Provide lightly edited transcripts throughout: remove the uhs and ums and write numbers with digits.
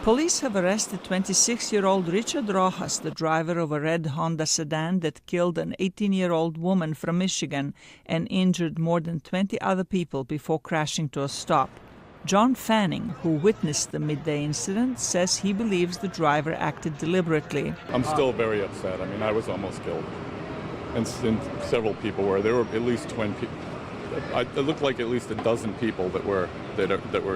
Police have arrested 26-year-old Richard Rojas, the driver of a red Honda sedan that killed an 18-year-old woman from Michigan and injured more than 20 other people before crashing to a stop. John Fanning, who witnessed the midday incident, says he believes the driver acted deliberately. I'm still very upset. I mean, I was almost killed. And several people were. There were at least 20 people. It looked like at least a dozen people that were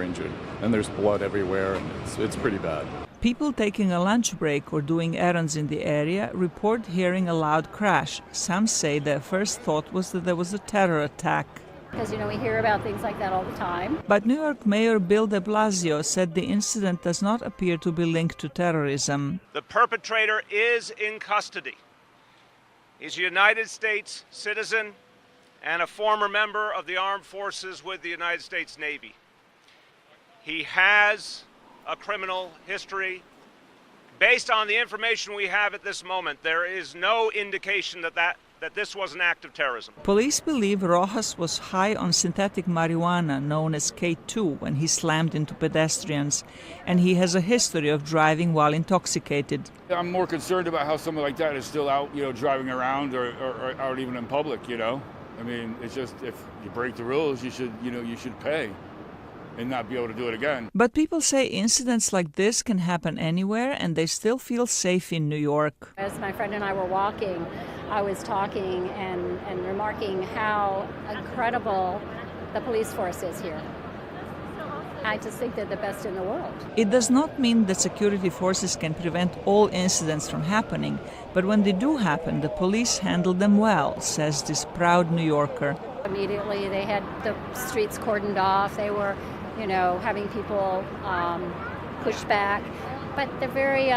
injured, and there's blood everywhere, and it's pretty bad. People taking a lunch break or doing errands in the area report hearing a loud crash. Some say their first thought was that there was a terror attack. Because, we hear about things like that all the time. But New York Mayor Bill de Blasio said the incident does not appear to be linked to terrorism. The perpetrator is in custody. He's a United States citizen and a former member of the armed forces with the United States Navy. He has a criminal history. Based on the information we have at this moment, there is no indication that this was an act of terrorism. Police believe Rojas was high on synthetic marijuana known as K2 when he slammed into pedestrians, and he has a history of driving while intoxicated. I'm more concerned about how someone like that is still out, driving around or out even in public, I mean, it's just, if you break the rules, you should pay and not be able to do it again. But people say incidents like this can happen anywhere, and they still feel safe in New York. As my friend and I were walking, I was talking and remarking how incredible the police force is here. I just think they're the best in the world. It does not mean that security forces can prevent all incidents from happening, but when they do happen, the police handle them well, says this proud New Yorker. Immediately, they had the streets cordoned off. They were, having people pushed back, but they're very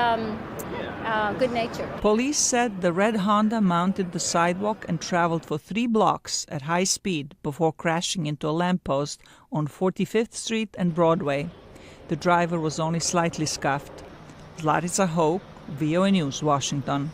good-natured. Police said the red Honda mounted the sidewalk and traveled for 3 blocks at high speed before crashing into a lamppost on 45th Street and Broadway. The driver was only slightly scuffed. Zlatica Hoke, VOA News, Washington.